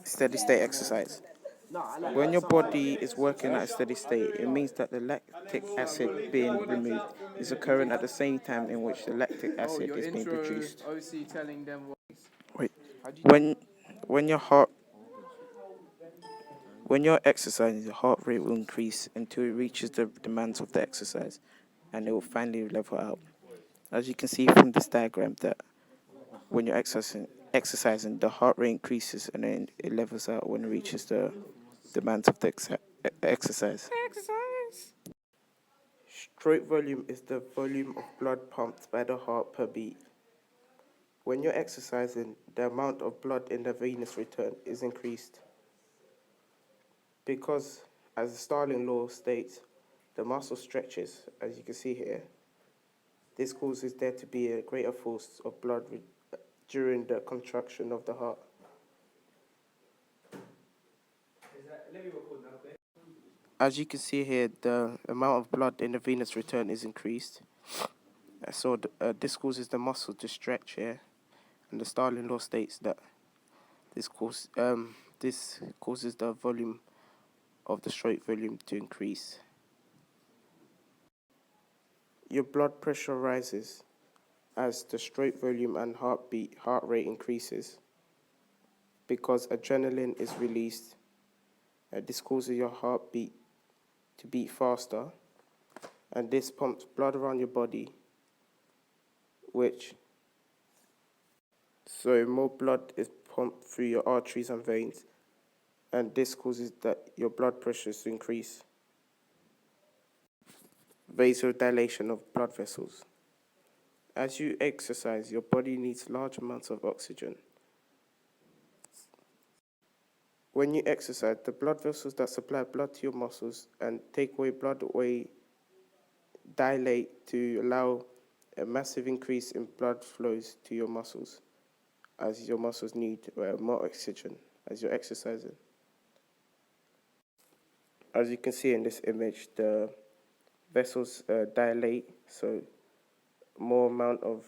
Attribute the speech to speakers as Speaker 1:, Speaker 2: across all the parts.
Speaker 1: Steady state exercise. When your body is working at a steady state, it means that the lactic acid being removed is occurring at the same time in which the lactic acid is being produced. Wait, when when your heart when you're exercising, your heart rate will increase until it reaches the demands of the exercise, and it will finally level out. As you can see from this diagram, that when you're exercising, the heart rate increases and then it levels out when it reaches the demands of the exercise. Stroke volume is the volume of blood pumped by the heart per beat. When you're exercising, the amount of blood in the venous return is increased. Because, as the Starling law states, the muscle stretches, as you can see here. This causes there to be a greater force of blood during the contraction of the heart. As you can see here, the amount of blood in the venous return is increased. So this causes the muscle to stretch here, and the Starling law states that this causes the volume of the stroke volume to increase. Your blood pressure rises as the stroke volume and heart rate increases because adrenaline is released. This causes your heartbeat to beat faster, and this pumps blood around your body, so more blood is pumped through your arteries and veins, and this causes that your blood pressures to increase. Vasodilation of blood vessels. As you exercise, your body needs large amounts of oxygen. When you exercise, the blood vessels that supply blood to your muscles and take away blood dilate to allow a massive increase in blood flows to your muscles, as your muscles need more oxygen as you're exercising. As you can see in this image, the vessels dilate, so more amount of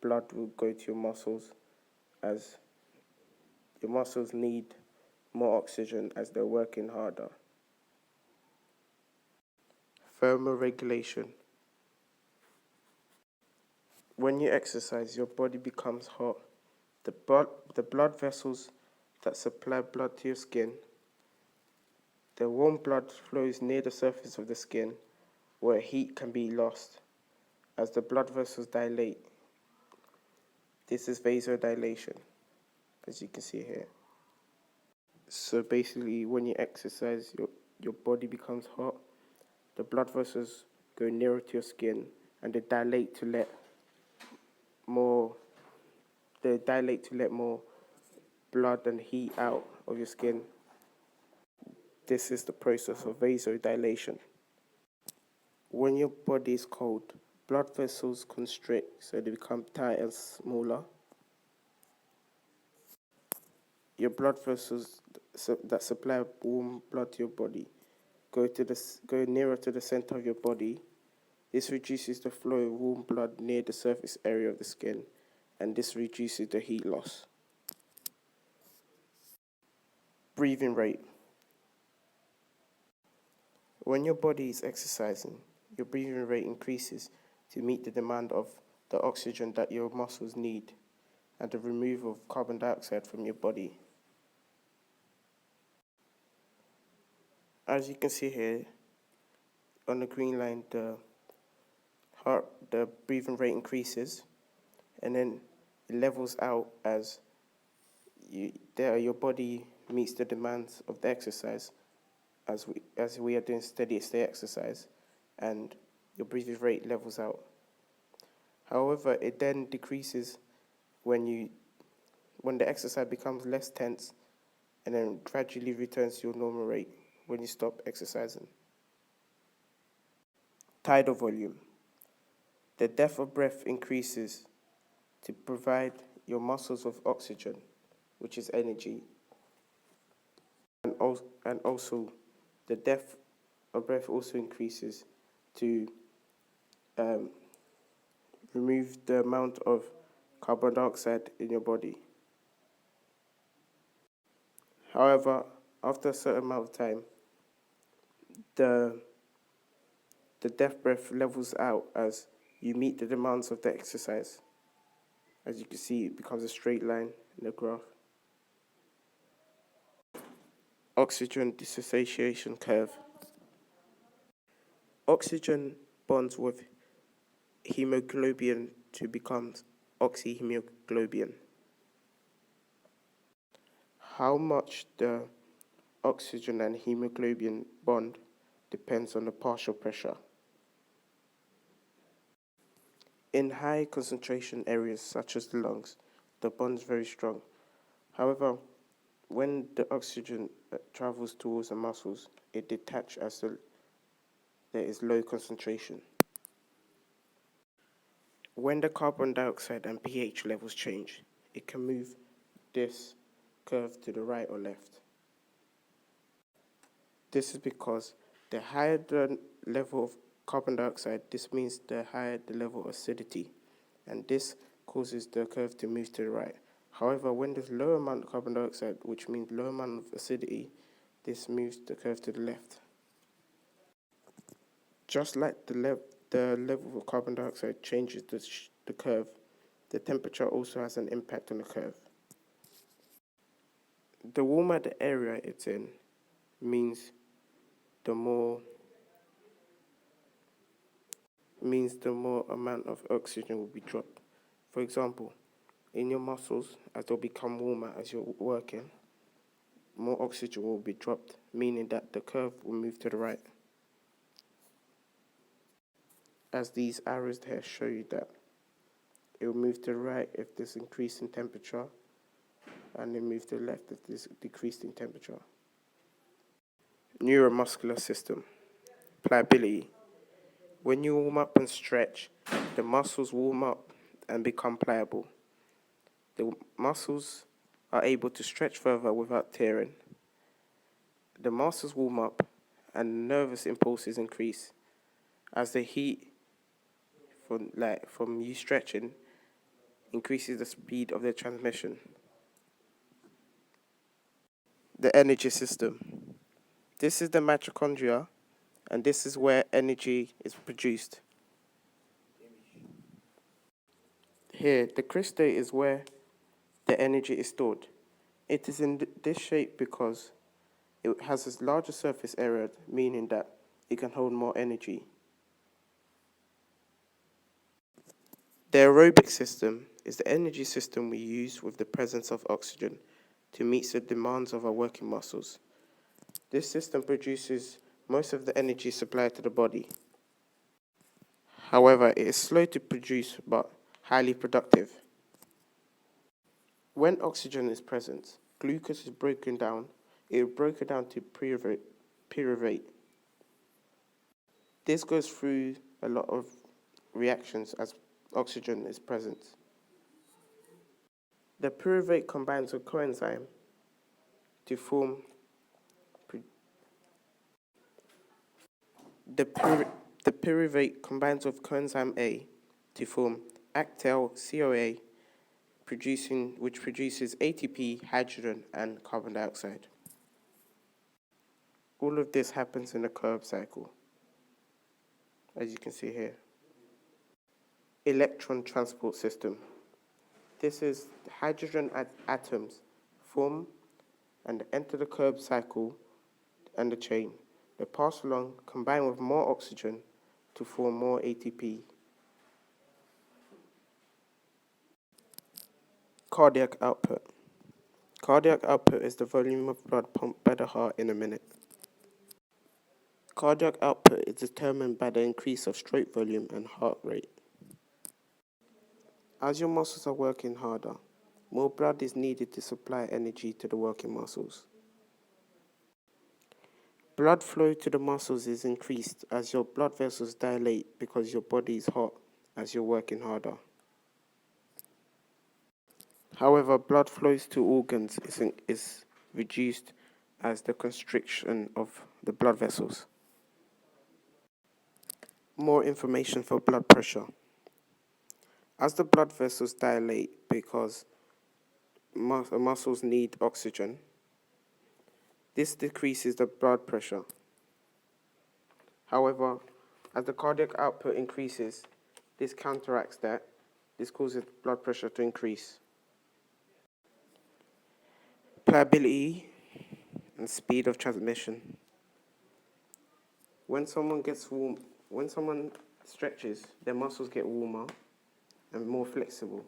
Speaker 1: blood will go to your muscles as your muscles need more oxygen as they're working harder. Thermoregulation. When you exercise, your body becomes hot. The blood vessels that supply blood to your skin, the warm blood flows near the surface of the skin where heat can be lost as the blood vessels dilate. This is vasodilation, as you can see here. So basically, when you exercise, your body becomes hot, the blood vessels go nearer to your skin, and they dilate to let more blood and heat out of your skin. This is the process of vasodilation. When your body is cold, blood vessels constrict, so they become tight and smaller. Your blood vessels that supply warm blood to your body go nearer to the center of your body. This reduces the flow of warm blood near the surface area of the skin, and this reduces the heat loss. Breathing rate. When your body is exercising, your breathing rate increases to meet the demand of the oxygen that your muscles need and the removal of carbon dioxide from your body. As you can see here, on the green line, the breathing rate increases, and then it levels out as your body meets the demands of the exercise, as we are doing steady state exercise, and your breathing rate levels out. However, it then decreases when the exercise becomes less tense, and then gradually returns to your normal rate when you stop exercising. Tidal volume. The depth of breath increases to provide your muscles with oxygen, which is energy, and also the depth of breath also increases to remove the amount of carbon dioxide in your body. However, after a certain amount of time, the death breath levels out as you meet the demands of the exercise. As you can see, it becomes a straight line in the graph. Oxygen dissociation curve. Oxygen bonds with hemoglobin to become oxyhemoglobin. How much the oxygen and hemoglobin bond depends on the partial pressure. In high concentration areas such as the lungs, the bond is very strong. However, when the oxygen travels towards the muscles, it detaches as there is low concentration. When the carbon dioxide and pH levels change, it can move this curve to the right or left. This is because the higher the level of carbon dioxide, this means the higher the level of acidity, and this causes the curve to move to the right. However, when there's low amount of carbon dioxide, which means low amount of acidity, this moves the curve to the left. Just like the level of carbon dioxide changes the curve, the temperature also has an impact on the curve. The warmer the area it's in means the more amount of oxygen will be dropped. For example, in your muscles, as they'll become warmer as you're working, more oxygen will be dropped, meaning that the curve will move to the right. As these arrows here show you that it will move to the right if there's increase in temperature, and then move to the left if there's decrease in temperature. Neuromuscular system. Pliability. When you warm up and stretch, the muscles warm up and become pliable. The muscles are able to stretch further without tearing. The muscles warm up and nervous impulses increase as the heat from you stretching increases the speed of the transmission. The energy system. This is the mitochondria, and this is where energy is produced. Here, the crystal is where the energy is stored. It is in this shape because it has a larger surface area, meaning that it can hold more energy. The aerobic system is the energy system we use with the presence of oxygen to meet the demands of our working muscles. This system produces most of the energy supplied to the body. However, it is slow to produce but highly productive. When oxygen is present, glucose is broken down. It is broken down to pyruvate. This goes through a lot of reactions as oxygen is present. The pyruvate combines with coenzyme to form the pyruvate combines with coenzyme A to form actyl-CoA, which produces ATP, hydrogen, and carbon dioxide. All of this happens in a Krebs cycle, as you can see here. Electron transport system. This is hydrogen atoms form and enter the Krebs cycle and the chain. They pass along, combine with more oxygen to form more ATP. Cardiac output. Cardiac output is the volume of blood pumped by the heart in a minute. Cardiac output is determined by the increase of stroke volume and heart rate. As your muscles are working harder, more blood is needed to supply energy to the working muscles. Blood flow to the muscles is increased as your blood vessels dilate because your body is hot as you're working harder. However, blood flows to organs is reduced as the constriction of the blood vessels. More information for blood pressure. As the blood vessels dilate because muscles need oxygen, This decreases the blood pressure. However, as the cardiac output increases, this counteracts that. This causes blood pressure to increase. Pliability and speed of transmission. When someone stretches, their muscles get warmer and more flexible.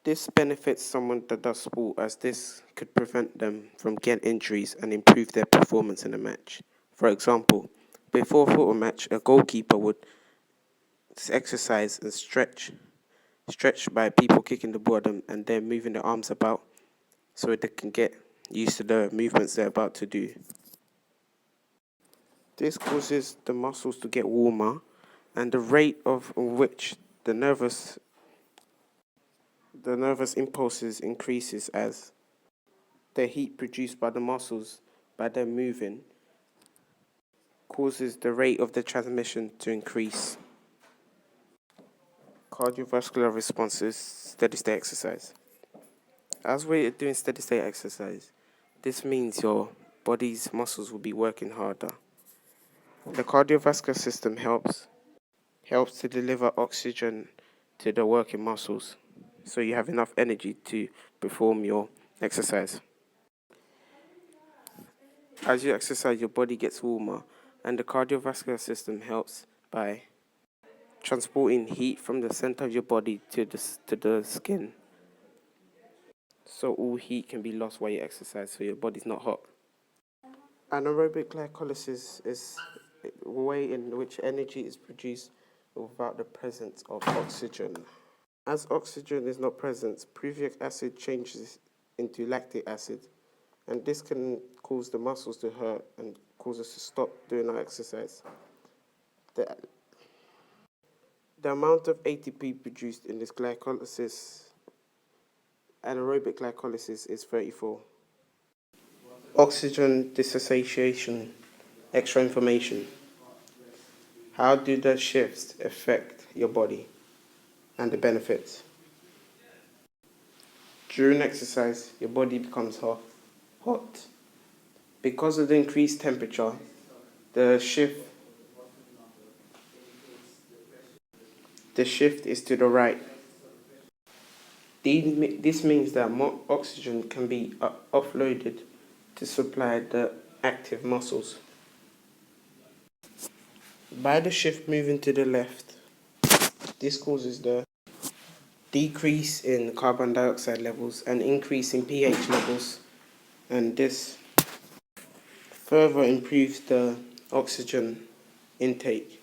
Speaker 1: This benefits someone that does sport, as this could prevent them from getting injuries and improve their performance in a match. For example, before a football match, a goalkeeper would exercise and stretch by people kicking the ball at them and then moving their arms about so they can get used to the movements they're about to do. This causes the muscles to get warmer, and the rate of which the nervous impulses increases as the heat produced by the muscles by them moving causes the rate of the transmission to increase. Cardiovascular responses, steady state exercise. As we're doing steady state exercise, this means your body's muscles will be working harder. The cardiovascular system helps to deliver oxygen to the working muscles, so you have enough energy to perform your exercise. As you exercise, your body gets warmer, and the cardiovascular system helps by transporting heat from the center of your body to the skin, so all heat can be lost while you exercise, so your body's not hot. Anaerobic glycolysis is a way in which energy is produced without the presence of oxygen. As oxygen is not present, previous acid changes into lactic acid, and this can cause the muscles to hurt and cause us to stop doing our exercise. The amount of ATP produced in this glycolysis, anaerobic glycolysis, is 34. Oxygen dissociation, extra information. How do the shifts affect your body and the benefits? During exercise, your body becomes hot. Because of the increased temperature, the shift is to the right. This means that more oxygen can be offloaded to supply the active muscles. By the shift moving to the left, this causes the decrease in carbon dioxide levels and increase in pH levels, and this further improves the oxygen intake.